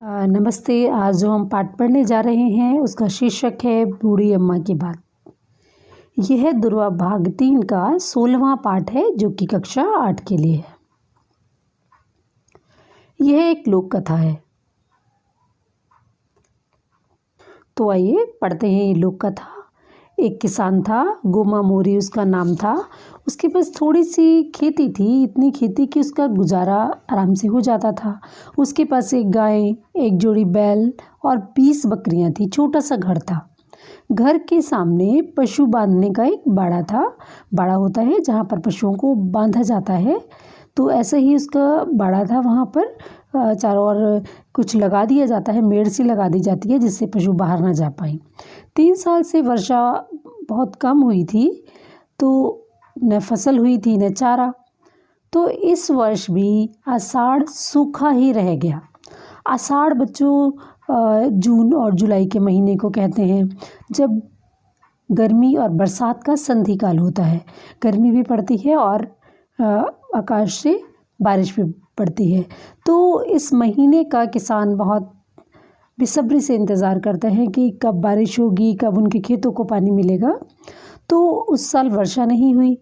नमस्ते। आज जो हम पाठ पढ़ने जा रहे हैं उसका शीर्षक है बूढ़ी अम्मा की बात। यह दुर्वा भाग 3 का 16वां पाठ है जो कि कक्षा 8 के लिए है। यह एक लोक कथा है। तो आइए पढ़ते हैं ये लोक कथा। एक किसान था, गोमा मोरी उसका नाम था। उसके पास थोड़ी सी खेती थी, इतनी खेती कि उसका गुजारा आराम से हो जाता था। उसके पास एक गाय, एक जोड़ी बैल और 20 बकरियां थी। छोटा सा घर था। घर के सामने पशु बांधने का एक बाड़ा था। बाड़ा होता है जहाँ पर पशुओं को बांधा जाता है। तो ऐसा ही उसका बाड़ा था। वहाँ पर चारों ओर कुछ लगा दिया जाता है, मेड़ सी लगा दी जाती है जिससे पशु बाहर ना जा पाए। 3 साल से वर्षा बहुत कम हुई थी, तो न फसल हुई थी न चारा। तो इस वर्ष भी आषाढ़ सूखा ही रह गया। आषाढ़ बच्चों जून और जुलाई के महीने को कहते हैं, जब गर्मी और बरसात का संधि काल होता है। गर्मी भी पड़ती है और आकाश से बारिश भी पड़ती है। तो इस महीने का किसान बहुत बेसब्री से इंतज़ार करते हैं कि कब बारिश होगी, कब उनके खेतों को पानी मिलेगा। तो उस साल वर्षा नहीं हुई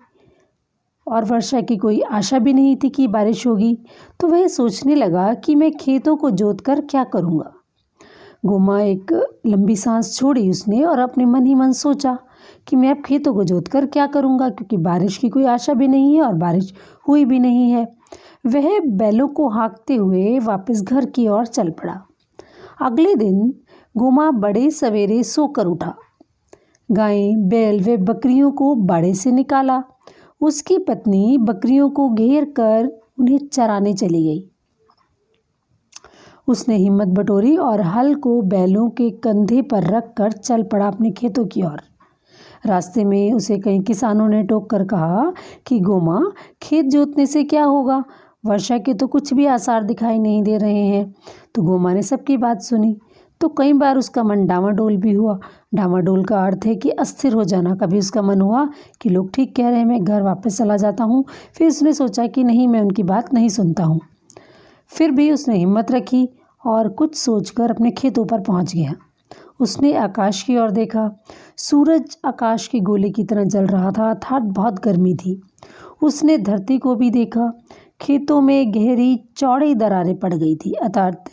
और वर्षा की कोई आशा भी नहीं थी कि बारिश होगी। तो वह सोचने लगा कि मैं खेतों को जोतकर क्या करूँगा। गोमा एक लंबी सांस छोड़ी उसने और अपने मन ही मन सोचा कि मैं अब खेतों को जोतकर क्या करूँगा, क्योंकि बारिश की कोई आशा भी नहीं है और बारिश हुई भी नहीं है। वह बैलों को हाँकते हुए वापस घर की ओर चल पड़ा। अगले दिन गोमा बड़े सवेरे सोकर उठा। गायें, बैल व बकरियों को बाड़े से निकाला। उसकी पत्नी बकरियों को घेर कर उन्हें चराने चली गई। उसने हिम्मत बटोरी और हल को बैलों के कंधे पर रख कर चल पड़ा अपने खेतों की ओर। रास्ते में उसे कई किसानों ने टोक कर कहा कि गोमा, खेत जोतने से क्या होगा, वर्षा के तो कुछ भी आसार दिखाई नहीं दे रहे हैं। तो गोमा ने सबकी बात सुनी। तो कई बार उसका मन डामाडोल भी हुआ। डामाडोल का अर्थ है कि अस्थिर हो जाना। कभी उसका मन हुआ कि लोग ठीक कह रहे हैं, मैं घर वापस चला जाता हूँ। फिर उसने सोचा कि नहीं, मैं उनकी बात नहीं सुनता हूँ। फिर भी उसने हिम्मत रखी और कुछ सोचकर अपने खेतों पर पहुँच गया। उसने आकाश की ओर देखा। सूरज आकाश के गोले की तरह जल रहा था, अर्थात बहुत गर्मी थी। उसने धरती को भी देखा। खेतों में गहरी चौड़ी दरारें पड़ गई थी, अर्थात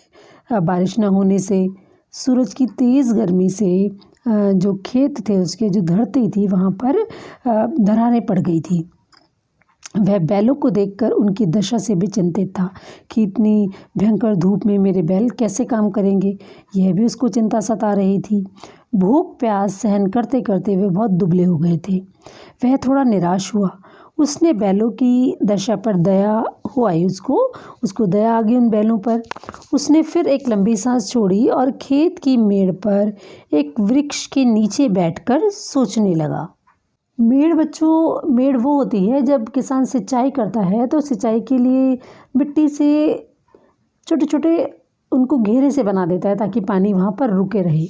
बारिश न होने से, सूरज की तेज़ गर्मी से जो खेत थे उसके जो धरती थी वहाँ पर दरारें पड़ गई थी। वह बैलों को देखकर उनकी दशा से भी चिंतित था कि इतनी भयंकर धूप में मेरे बैल कैसे काम करेंगे। यह भी उसको चिंता सता रही थी। भूख प्यास सहन करते करते वे बहुत दुबले हो गए थे। वह थोड़ा निराश हुआ। उसने बैलों की दशा पर दया हो आई, उसको दया आ गई उन बैलों पर। उसने फिर एक लंबी सांस छोड़ी और खेत की मेड़ पर एक वृक्ष के नीचे बैठकर सोचने लगा। मेड़ वो होती है जब किसान सिंचाई करता है, तो सिंचाई के लिए मिट्टी से छोटे छोटे उनको घेरे से बना देता है ताकि पानी वहाँ पर रुके रहे।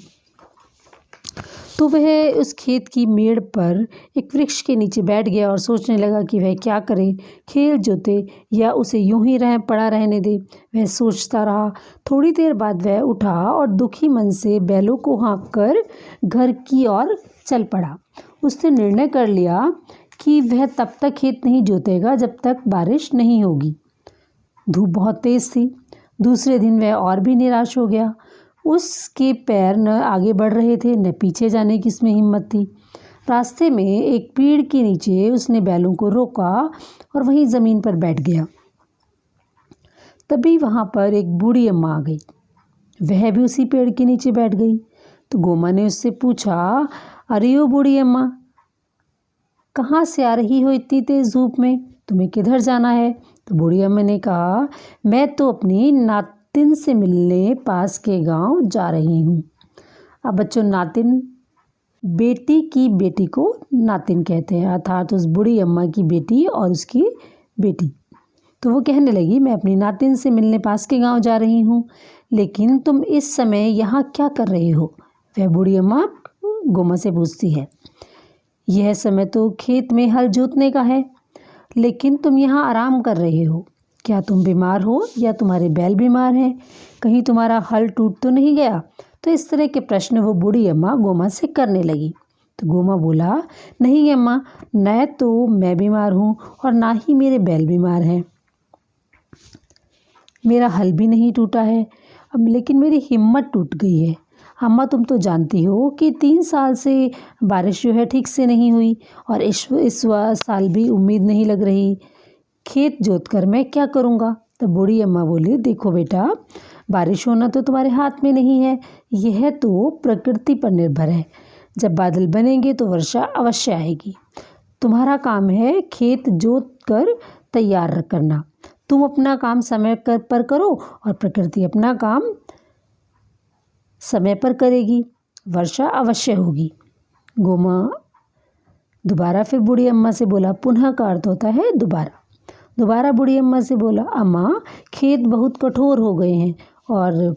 तो वह उस खेत की मेड़ पर एक वृक्ष के नीचे बैठ गया और सोचने लगा कि वह क्या करे, खेत जोते या उसे यूं ही पड़ा रहने दे। वह सोचता रहा। थोड़ी देर बाद वह उठा और दुखी मन से बैलों को हाँक कर घर की ओर चल पड़ा। उसने निर्णय कर लिया कि वह तब तक खेत नहीं जोतेगा जब तक बारिश नहीं होगी। धूप बहुत तेज़ थी। दूसरे दिन वह और भी निराश हो गया। उसके पैर न आगे बढ़ रहे थे न पीछे जाने की इसमें हिम्मत थी। रास्ते में एक पेड़ के नीचे उसने बैलों को रोका और वहीं ज़मीन पर बैठ गया। तभी वहाँ पर एक बूढ़ी अम्मा आ गई। वह भी उसी पेड़ के नीचे बैठ गई। तो गोमा ने उससे पूछा, अरे ओ बूढ़ी अम्मा, कहाँ से आ रही हो इतनी तेज़ धूप में, तुम्हें किधर जाना है? तो बूढ़ी अम्मा ने कहा, मैं तो अपनी नातिन से मिलने पास के गांव जा रही हूँ। अब बच्चों, नातिन बेटी की बेटी को नातिन कहते हैं, अर्थात उस बूढ़ी अम्मा की बेटी और उसकी बेटी। तो वो कहने लगी, मैं अपनी नातिन से मिलने पास के गांव जा रही हूँ, लेकिन तुम इस समय यहाँ क्या कर रहे हो? वह बूढ़ी अम्मा गोमा से पूछती है। यह समय तो खेत में हल जोतने का है, लेकिन तुम यहाँ आराम कर रहे हो। क्या तुम बीमार हो या तुम्हारे बैल बीमार हैं? कहीं तुम्हारा हल टूट तो नहीं गया? तो इस तरह के प्रश्न वो बूढ़ी अम्मा गोमा से करने लगी। तो गोमा बोला, नहीं अम्मा, न तो मैं बीमार हूँ और ना ही मेरे बैल बीमार हैं। मेरा हल भी नहीं टूटा है, अब लेकिन मेरी हिम्मत टूट गई है। अम्मा, तुम तो जानती हो कि 3 साल से बारिश जो है ठीक से नहीं हुई और इस साल भी उम्मीद नहीं लग रही। खेत जोत कर मैं क्या करूँगा? तो बूढ़ी अम्मा बोली, देखो बेटा, बारिश होना तो तुम्हारे हाथ में नहीं है, यह तो प्रकृति पर निर्भर है। जब बादल बनेंगे तो वर्षा अवश्य आएगी। तुम्हारा काम है खेत जोत कर तैयार करना। तुम अपना काम समय पर करो और प्रकृति अपना काम समय पर करेगी, वर्षा अवश्य होगी। गोमा दोबारा फिर बूढ़ी अम्मा से बोला, पुनः का अर्थ होता है दोबारा। दोबारा बूढ़ी अम्मा से बोला, अम्मा, खेत बहुत कठोर हो गए हैं और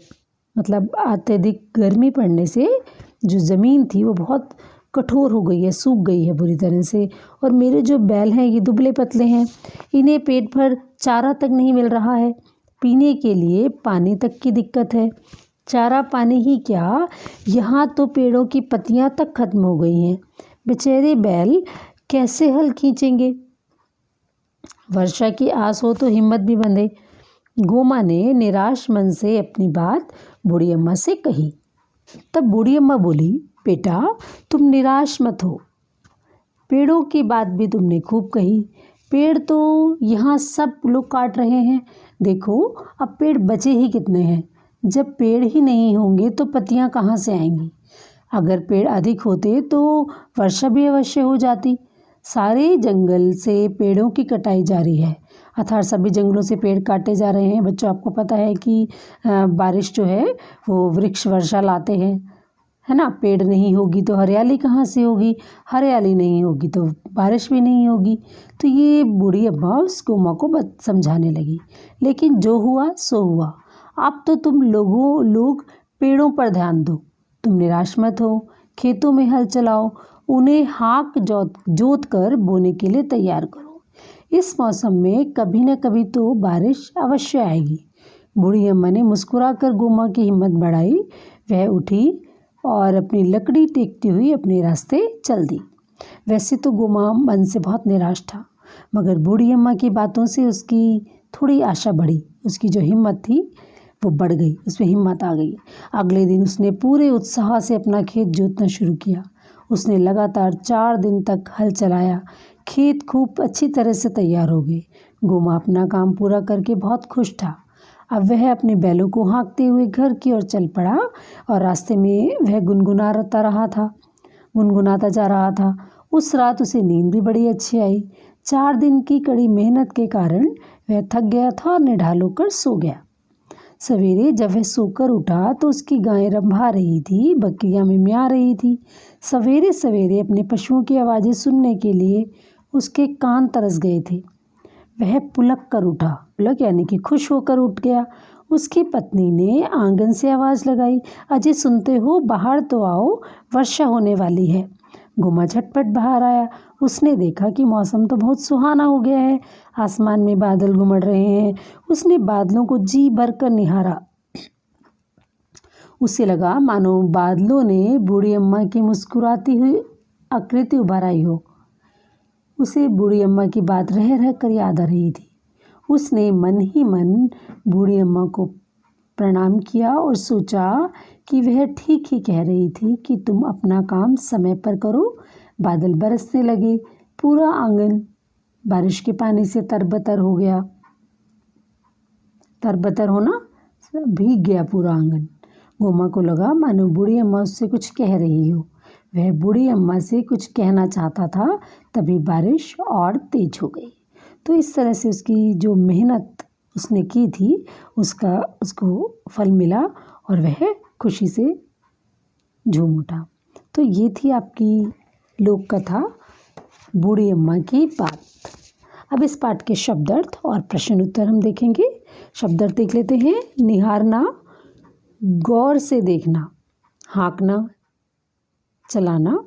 मतलब अत्यधिक गर्मी पड़ने से जो ज़मीन थी वो बहुत कठोर हो गई है, सूख गई है बुरी तरह से। और मेरे जो बैल हैं ये दुबले पतले हैं, इन्हें पेट भर चारा तक नहीं मिल रहा है, पीने के लिए पानी तक की दिक्कत है। चारा पानी ही क्या, यहाँ तो पेड़ों की पत्तियाँ तक खत्म हो गई हैं। बेचारे बैल कैसे हल खींचेंगे? वर्षा की आस हो तो हिम्मत भी बंधे। गोमा ने निराश मन से अपनी बात बूढ़ी अम्मा से कही। तब बूढ़ी अम्मा बोली, बेटा, तुम निराश मत हो। पेड़ों की बात भी तुमने खूब कही। पेड़ तो यहाँ सब लोग काट रहे हैं। देखो, अब पेड़ बचे ही कितने हैं। जब पेड़ ही नहीं होंगे तो पत्तियाँ कहाँ से आएंगी? अगर पेड़ अधिक होते तो वर्षा भी अवश्य हो जाती। सारे जंगल से पेड़ों की कटाई जारी है, अर्थात सभी जंगलों से पेड़ काटे जा रहे हैं। बच्चों, आपको पता है कि बारिश जो है वो वृक्ष वर्षा लाते हैं, है ना। पेड़ नहीं होगी तो हरियाली कहाँ से होगी, हरियाली नहीं होगी तो बारिश भी नहीं होगी। तो ये बूढ़ी अम्मा उस गोमा को समझाने लगी। लेकिन जो हुआ सो हुआ। अब तो तुम लोग पेड़ों पर ध्यान दो। तुम निराश मत हो, खेतों में हल चलाओ, उन्हें हाँक जोत कर बोने के लिए तैयार करो। इस मौसम में कभी न कभी तो बारिश अवश्य आएगी। बूढ़ी अम्मा ने मुस्कुराकर गोमा की हिम्मत बढ़ाई। वह उठी और अपनी लकड़ी टेकती हुई अपने रास्ते चल दी। वैसे तो गोमा मन से बहुत निराश था, मगर बूढ़ी अम्मा की बातों से उसकी थोड़ी आशा बढ़ी। उसकी जो हिम्मत थी वो बढ़ गई, उसमें हिम्मत आ गई। अगले दिन उसने पूरे उत्साह से अपना खेत जोतना शुरू किया। उसने लगातार 4 दिन तक हल चलाया। खेत खूब अच्छी तरह से तैयार हो गए। गोमा अपना काम पूरा करके बहुत खुश था। अब वह अपने बैलों को हाँकते हुए घर की ओर चल पड़ा और रास्ते में वह गुनगुनाता जा रहा था। उस रात उसे नींद भी बड़ी अच्छी आई। 4 दिन की कड़ी मेहनत के कारण वह थक गया था और निढाल होकर सो गया। सवेरे जब वह सोकर उठा तो उसकी गायें रंभा रही थी, बकरियां मिमिया रही थी। सवेरे सवेरे अपने पशुओं की आवाज़ें सुनने के लिए उसके कान तरस गए थे। वह पुलक कर उठा, पुलक यानी कि खुश होकर उठ गया। उसकी पत्नी ने आंगन से आवाज़ लगाई, अजय सुनते हो, बाहर तो आओ, वर्षा होने वाली है। गोमा झटपट बाहर आया। उसने देखा कि मौसम तो बहुत सुहाना हो गया है, आसमान में बादल घुमड़ रहे हैं। उसने बादलों को जी भर कर निहारा। उसे लगा मानो बादलों ने बूढ़ी अम्मा की मुस्कुराती हुई आकृति उभार आई हो। उसे बूढ़ी अम्मा की बात रह रह कर याद आ रही थी। उसने मन ही मन बूढ़ी अम्मा को प्रणाम किया और सोचा कि वह ठीक ही कह रही थी कि तुम अपना काम समय पर करो। बादल बरसने लगे, पूरा आंगन बारिश के पानी से तरबतर हो गया। तरबतर होना, भीग गया पूरा आंगन। गोमा को लगा मानो बूढ़ी अम्मा उससे कुछ कह रही हो। वह बूढ़ी अम्मा से कुछ कहना चाहता था, तभी बारिश और तेज हो गई। तो इस तरह से उसकी जो मेहनत उसने की थी उसको फल मिला और वह खुशी से झूम उठा। तो ये थी आपकी लोक कथा बूढ़ी अम्मा की बात। अब इस पाठ के शब्द अर्थ और प्रश्न उत्तर हम देखेंगे। शब्द अर्थ देख लेते हैं। निहारना, गौर से देखना, हाँकना, चलाना,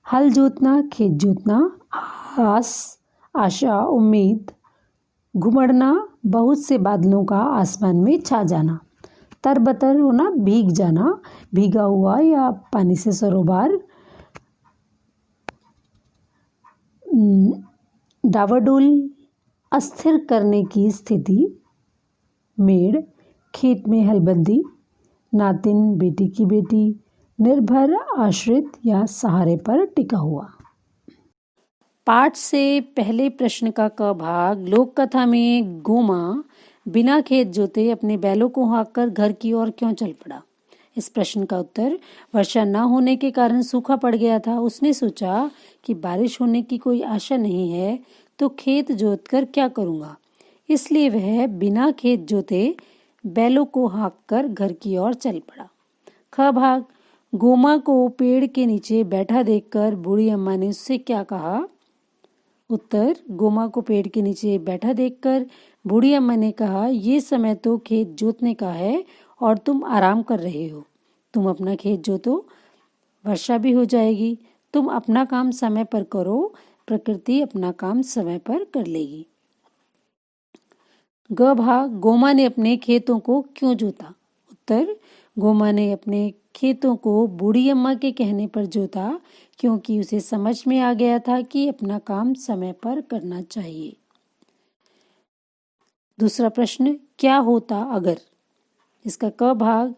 हल जोतना, खेत जोतना, आस, आशा, उम्मीद, घुमड़ना, बहुत से बादलों का आसमान में छा जाना। तरबतर होना, भीग जाना, भीगा हुआ या पानी से सरोबार। डावाडोल, अस्थिर करने की स्थिति। मेड़, खेत में हलबंदी। नातिन, बेटी की बेटी। निर्भर, आश्रित या सहारे पर टिका हुआ। पाठ से पहले प्रश्न का क भाग। लोक कथा में गोमा बिना खेत जोते अपने बैलों को हाँककर घर की ओर क्यों चल पड़ा? इस प्रश्न का उत्तर, वर्षा न होने के कारण सूखा पड़ गया था। उसने सोचा कि बारिश होने की कोई आशा नहीं है तो खेत जोतकर क्या करूँगा, इसलिए वह बिना खेत जोते बैलों को हाँककर घर की ओर चल पड़ा। ख भाग। गोमा को पेड़ के नीचे बैठा देखकर बूढ़ी अम्मा ने उससे क्या कहा? उत्तर, गोमा को पेड़ के नीचे बैठा देखकर बूढ़ी अम्मा ने कहा, ये समय तो खेत जोतने का है और तुम आराम कर रहे हो। तुम अपना खेत जोतो, वर्षा भी हो जाएगी। तुम अपना काम समय पर करो, प्रकृति अपना काम समय पर कर लेगी। ग भाग। गोमा ने अपने खेतों को क्यों जोता? उत्तर, गोमा ने अपने खेतों को बूढ़ी अम्मा के कहने पर जोता क्योंकि उसे समझ में आ गया था कि अपना काम समय पर करना चाहिए। दूसरा प्रश्न, क्या होता अगर? इसका क भाग।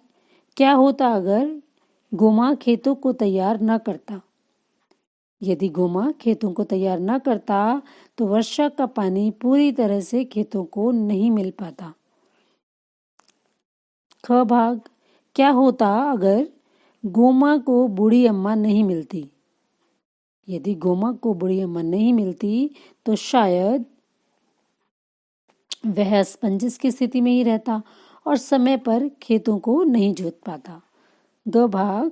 क्या होता अगर गोमा खेतों को तैयार न करता? यदि गोमा खेतों को तैयार न करता तो वर्षा का पानी पूरी तरह से खेतों को नहीं मिल पाता। ख भाग। क्या होता अगर गोमा को बूढ़ी अम्मा नहीं मिलती? यदि गोमा को बूढ़ी अम्मा नहीं मिलती तो शायद वह असमंजस की स्थिति में ही रहता और समय पर खेतों को नहीं जोत पाता। ग भाग।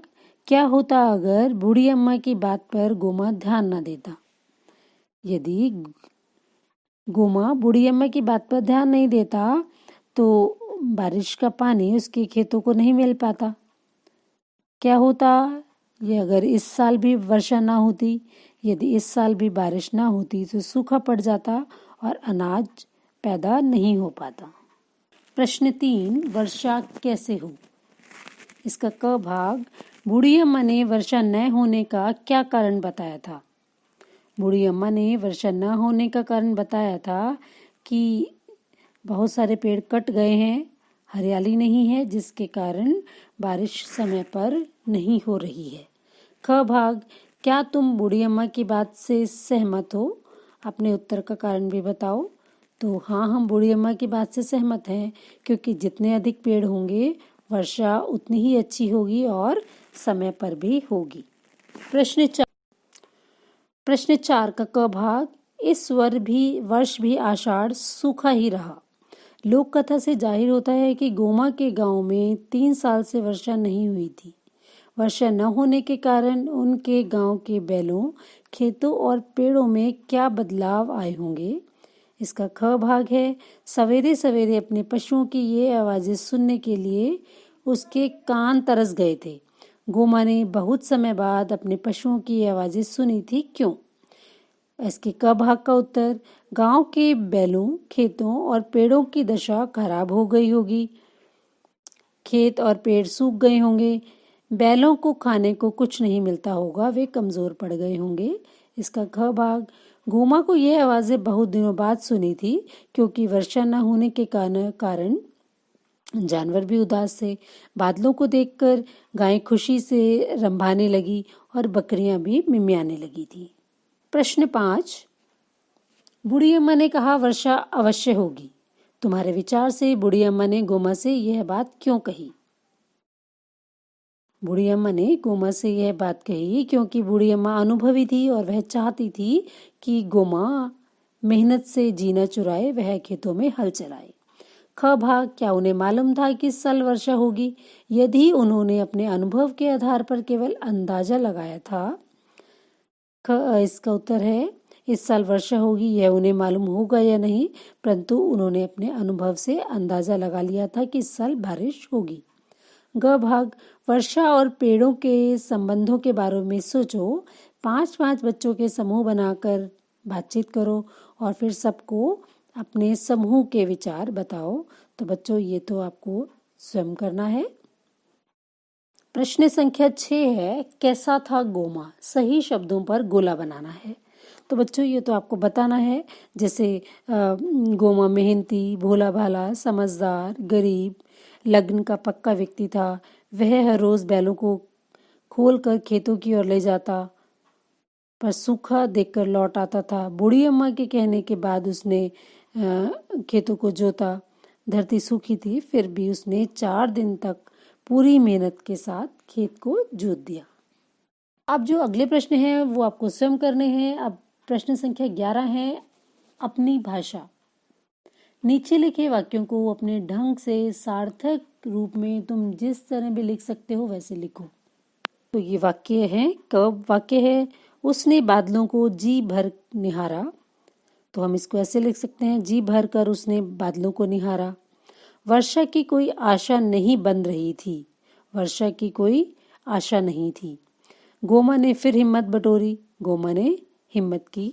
क्या होता अगर बूढ़ी अम्मा की बात पर गोमा ध्यान न देता? यदि गोमा बूढ़ी अम्मा की बात पर ध्यान नहीं देता तो बारिश का पानी उसके खेतों को नहीं मिल पाता। क्या होता ये अगर इस साल भी वर्षा ना होती? यदि इस साल भी बारिश ना होती तो सूखा पड़ जाता और अनाज पैदा नहीं हो पाता। प्रश्न 3, वर्षा कैसे हो? इसका क भाग। बूढ़ी अम्मा ने वर्षा न होने का क्या कारण बताया था? बूढ़ी अम्मा ने वर्षा न होने का कारण बताया था कि बहुत सारे पेड़ कट गए हैं, हरियाली नहीं है, जिसके कारण बारिश समय पर नहीं हो रही है। ख भाग। क्या तुम बूढ़ी अम्मा की बात से सहमत हो? अपने उत्तर का कारण भी बताओ। तो हाँ, हम बूढ़ी अम्मा की बात से सहमत हैं क्योंकि जितने अधिक पेड़ होंगे वर्षा उतनी ही अच्छी होगी और समय पर भी होगी। प्रश्न 4 का क भाग। इस वर्ष भी आषाढ़ सूखा ही रहा। लोक कथा से जाहिर होता है कि गोमा के गांव में 3 साल से वर्षा नहीं हुई थी। वर्षा न होने के कारण उनके गांव के बैलों, खेतों और पेड़ों में क्या बदलाव आए होंगे? इसका ख भाग है। सवेरे सवेरे अपने पशुओं की ये आवाजें सुनने के लिए उसके कान तरस गए थे। गोमा ने बहुत समय बाद अपने पशुओं की आवाजें सुनी थी, क्यों? इसके क भाग का उत्तर, गांव के बैलों, खेतों और पेड़ों की दशा खराब हो गई होगी। खेत और पेड़ सूख गए होंगे। बैलों को खाने को कुछ नहीं मिलता होगा, वे कमजोर पड़ गए होंगे। इसका ख भाग। गोमा को यह आवाजें बहुत दिनों बाद सुनी थी क्योंकि वर्षा न होने के कारण जानवर भी उदास थे। बादलों को देखकर गायें खुशी से रंभाने लगी और बकरियां भी मिमियाने लगी थी। प्रश्न 5, बूढ़ी अम्मा ने कहा वर्षा अवश्य होगी। तुम्हारे विचार से बूढ़ी अम्मा ने गोमा से यह बात क्यों कही? बूढ़ी अम्मा ने गोमा से यह बात कही क्योंकि बूढ़ी अम्मा अनुभवी थी और वह चाहती थी कि गोमा मेहनत से जीना चुराए, वह खेतों में हल चलाए। ख भाग। क्या उन्हें मालूम था कि इस साल वर्षा होगी? यदि उन्होंने अपने अनुभव के आधार पर केवल अंदाजा लगाया था। इसका उत्तर है, इस साल वर्षा होगी यह उन्हें मालूम होगा या नहीं, परंतु उन्होंने अपने अनुभव से अंदाजा लगा लिया था कि इस साल बारिश होगी। ग भाग। वर्षा और पेड़ों के संबंधों के बारे में सोचो। 5-5 बच्चों के समूह बनाकर बातचीत करो और फिर सबको अपने समूह के विचार बताओ। तो बच्चों ये तो आपको स्वयं करना है। प्रश्न संख्या 6 है, कैसा था गोमा? सही शब्दों पर गोला बनाना है। तो बच्चों ये तो आपको बताना है, जैसे गोमा मेहनती, भोला भाला, समझदार, गरीब, लग्न का पक्का व्यक्ति था। वह हर रोज बैलों को खोल कर खेतों की ओर ले जाता, पर सूखा देखकर लौट आता था। बूढ़ी अम्मा के कहने के बाद उसने खेतों को जोता। धरती सूखी थी, फिर भी उसने 4 दिन तक पूरी मेहनत के साथ खेत को जोत दिया। अब जो अगले प्रश्न हैं वो आपको स्वयं करने हैं। अब प्रश्न संख्या 11 है, अपनी भाषा। नीचे लिखे वाक्यों को अपने ढंग से सार्थक रूप में तुम जिस तरह भी लिख सकते हो वैसे लिखो। तो ये वाक्य है, कब वाक्य है, उसने बादलों को जी भर निहारा। तो हम इसको ऐसे लिख सकते हैं, जी भर कर उसने बादलों को निहारा। वर्षा की कोई आशा नहीं बन रही थी। वर्षा की कोई आशा नहीं थी। गोमा ने फिर हिम्मत बटोरी। गोमा ने हिम्मत की।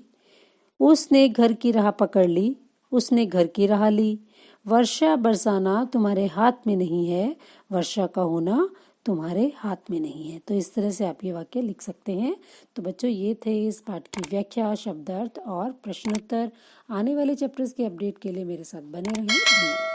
उसने घर की राह पकड़ ली। उसने घर की राह ली। वर्षा बरसाना तुम्हारे हाथ में नहीं है, वर्षा का होना तुम्हारे हाथ में नहीं है। तो इस तरह से आप ये वाक्य लिख सकते हैं। तो बच्चों ये थे इस पाठ की व्याख्या, शब्दार्थ और प्रश्नोत्तर। आने वाले चैप्टर्स के अपडेट के लिए मेरे साथ बने रहें। धन्यवाद।